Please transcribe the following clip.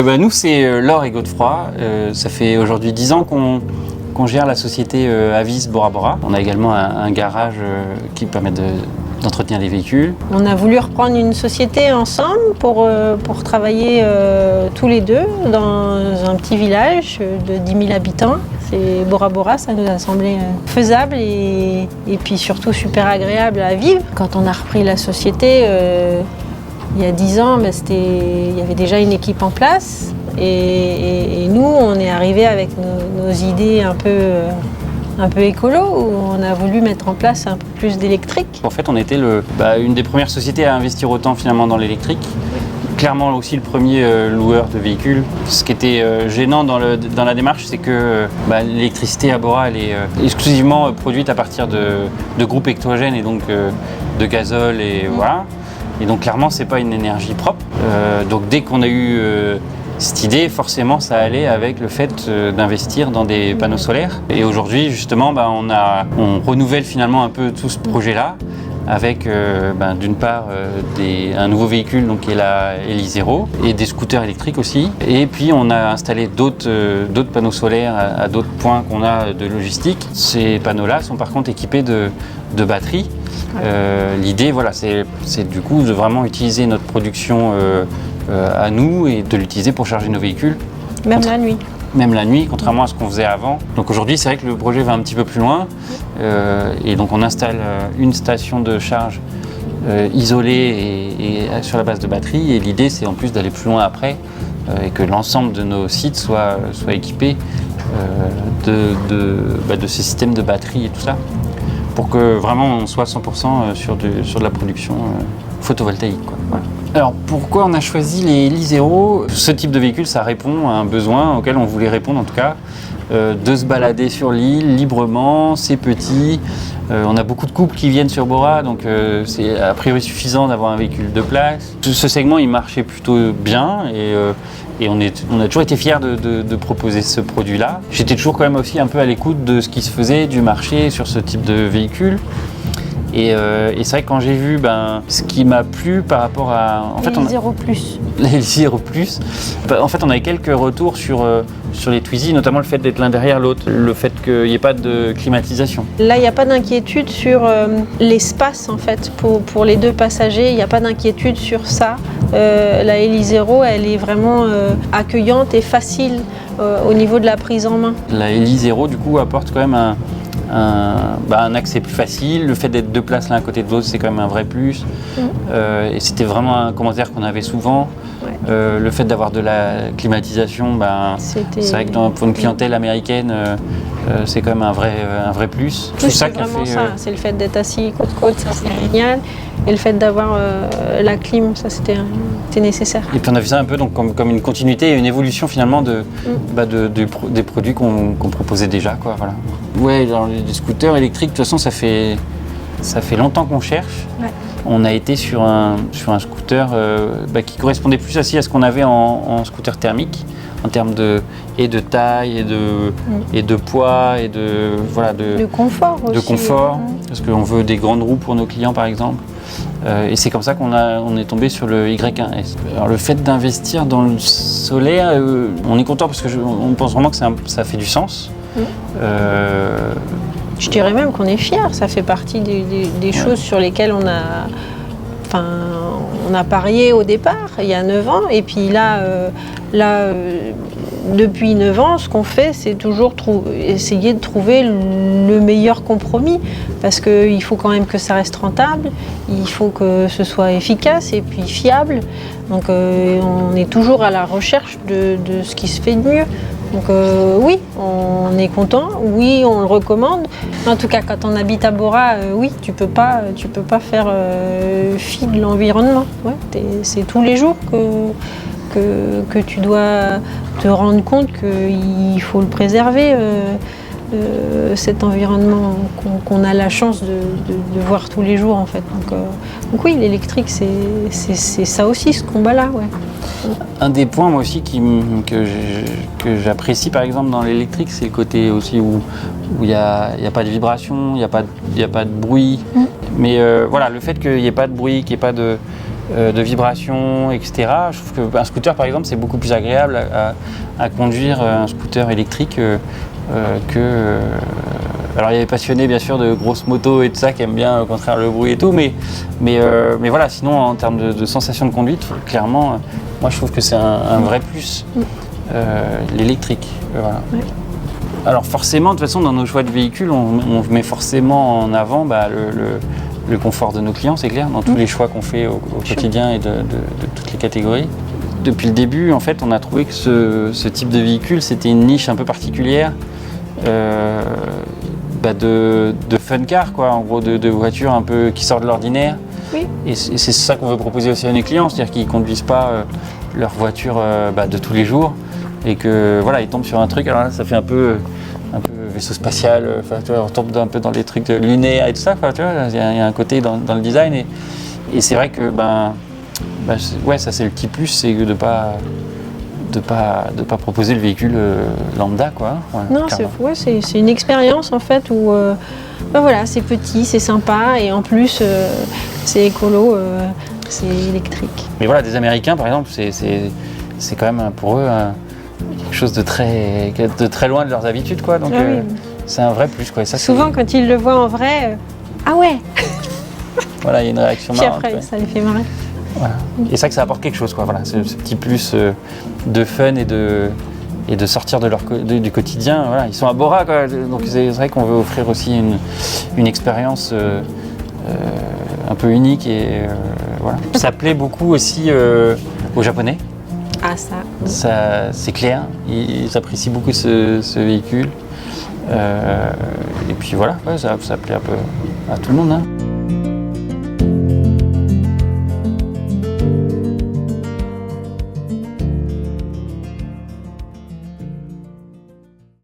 Nous, c'est Laure et Godefroy. Ça fait aujourd'hui 10 ans qu'on gère la société Avis Bora Bora. On a également un garage qui permet d'entretenir les véhicules. On a voulu reprendre une société ensemble pour travailler tous les deux dans un petit village de 10 000 habitants. C'est Bora Bora, ça nous a semblé faisable et puis surtout super agréable à vivre. Quand on a repris la société, il y a 10 ans, il y avait déjà une équipe en place et nous, on est arrivés avec nos idées un peu écolo, où on a voulu mettre en place un peu plus d'électrique. En fait, on était une des premières sociétés à investir autant finalement dans l'électrique. Clairement aussi le premier loueur de véhicules. Ce qui était gênant dans la démarche, c'est que l'électricité à Bora, elle est exclusivement produite à partir de groupes électrogènes et donc de gazole et voilà. Et donc clairement, c'est pas une énergie propre. Donc dès qu'on a eu cette idée, forcément, ça allait avec le fait d'investir dans des panneaux solaires. Et aujourd'hui, justement, on renouvelle finalement un peu tout ce projet-là avec d'une part un nouveau véhicule donc, qui est la Elysero et des scooters électriques aussi. Et puis on a installé d'autres panneaux solaires à d'autres points qu'on a de logistique. Ces panneaux-là sont par contre équipés de batteries. L'idée, c'est du coup de vraiment utiliser notre production à nous et de l'utiliser pour charger nos véhicules. La nuit. Même la nuit, contrairement à ce qu'on faisait avant. Donc aujourd'hui, c'est vrai que le projet va un petit peu plus loin. Et donc on installe une station de charge isolée et sur la base de batterie. Et l'idée, c'est en plus d'aller plus loin après et que l'ensemble de nos sites soit équipés de ces systèmes de batterie et tout ça, pour que vraiment on soit 100% sur de la production photovoltaïque, quoi. Voilà. Alors pourquoi on a choisi les Elysero ? Ce type de véhicule, ça répond à un besoin auquel on voulait répondre en tout cas, de se balader sur l'île librement, c'est petit. On a beaucoup de couples qui viennent sur Bora, donc c'est a priori suffisant d'avoir un véhicule de place. Ce segment, il marchait plutôt bien et on a toujours été fiers de proposer ce produit-là. J'étais toujours quand même aussi un peu à l'écoute de ce qui se faisait du marché sur ce type de véhicule. Et c'est vrai que quand j'ai vu ce qui m'a plu par rapport à... Elysero Plus. L'Elysero Plus. En fait, on avait quelques retours sur les Twizy, notamment le fait d'être l'un derrière l'autre, le fait qu'il n'y ait pas de climatisation. Là, il n'y a pas d'inquiétude sur l'espace en fait pour les deux passagers. Il n'y a pas d'inquiétude sur ça. La Elysero, elle est vraiment accueillante et facile au niveau de la prise en main. La Elysero, du coup, apporte quand même un accès plus facile. Le fait d'être deux places l'un à côté de l'autre, c'est quand même un vrai plus. Et c'était vraiment un commentaire qu'on avait souvent. Ouais. Le fait d'avoir de la climatisation, c'est vrai que pour une clientèle américaine, c'est quand même un vrai plus. Tout ça qui a fait. C'est le fait d'être assis côte à côte, ça c'est génial. Et le fait d'avoir la clim, ça c'était nécessaire. Et puis on a vu ça un peu donc, comme une continuité et une évolution finalement des produits qu'on proposait déjà, quoi, voilà. Ouais, alors les scooters électriques, de toute façon, ça fait longtemps qu'on cherche. Ouais. On a été sur un scooter qui correspondait plus aussi à ce qu'on avait en scooter thermique, en termes de taille et de poids et de confort aussi. De confort, parce qu'on veut des grandes roues pour nos clients par exemple. Et c'est comme ça qu'on est tombé sur le Y1S. Alors le fait d'investir dans le solaire, on est content parce qu'on pense vraiment que ça fait du sens. Je dirais même qu'on est fiers, ça fait partie des choses sur lesquelles on a parié au départ, il y a 9 ans, et puis là depuis 9 ans, ce qu'on fait, c'est toujours essayer de trouver le meilleur compromis, parce qu'il faut quand même que ça reste rentable, il faut que ce soit efficace et puis fiable, donc on est toujours à la recherche de ce qui se fait de mieux. Donc oui, on est content, oui, on le recommande. En tout cas, quand on habite à Bora, oui, tu peux pas faire fi de l'environnement. Ouais, c'est tous les jours que tu dois te rendre compte qu'il faut le préserver, cet environnement qu'on a la chance de voir tous les jours en fait. Donc oui, l'électrique, c'est ça aussi, ce combat-là. Ouais. Un des points moi aussi que j'apprécie par exemple dans l'électrique, c'est le côté aussi où il n'y a pas de vibration, il n'y a pas de bruit. Mais voilà, le fait qu'il n'y ait pas de bruit, qu'il n'y ait pas de vibrations, etc. Je trouve qu'un scooter, par exemple, c'est beaucoup plus agréable à conduire un scooter électrique que... alors il y a des passionnés bien sûr de grosses motos et tout ça qui aiment bien au contraire le bruit et tout, mais voilà, sinon en termes de sensation de conduite, clairement, moi je trouve que c'est un vrai plus, l'électrique. Voilà. Ouais. Alors forcément, de toute façon, dans nos choix de véhicules, on met forcément en avant le confort de nos clients, c'est clair, dans tous les choix qu'on fait au quotidien et de toutes les catégories. Depuis le début, en fait, on a trouvé que ce type de véhicule, c'était une niche un peu particulière de fun car, quoi, en gros, de voitures un peu qui sortent de l'ordinaire. Oui. Et c'est ça qu'on veut proposer aussi à nos clients, c'est-à-dire qu'ils ne conduisent pas leur voiture de tous les jours et que voilà, ils tombent sur un truc. Alors là, ça fait un peu vaisseau spatial. Tu vois, on tombe un peu dans les trucs lunaires et tout ça. Tu vois, il y a un côté dans le design et c'est vrai que ouais, ça c'est le petit plus, c'est de pas proposer le véhicule lambda, quoi. Ouais, Non, c'est une expérience en fait où voilà, c'est petit, c'est sympa et en plus c'est écolo, c'est électrique. Mais voilà, des Américains par exemple, c'est quand même pour eux quelque chose de très loin de leurs habitudes, quoi. Donc oui. c'est un vrai plus, quoi. Et ça, souvent quand ils le voient en vrai, ah ouais. Voilà, il y a une réaction Puis marrante. après, ouais. ça les fait marrer. Voilà. Et c'est vrai que ça apporte quelque chose, quoi. Voilà, ce petit plus de fun et de sortir du quotidien. Voilà. Ils sont à Bora, quoi. Donc c'est vrai qu'on veut offrir aussi une expérience un peu unique et voilà. Ça plaît beaucoup aussi aux Japonais. Ah Ça, c'est clair. Ils apprécient beaucoup ce véhicule. Et puis voilà, ouais, ça plaît un peu à tout le monde, hein.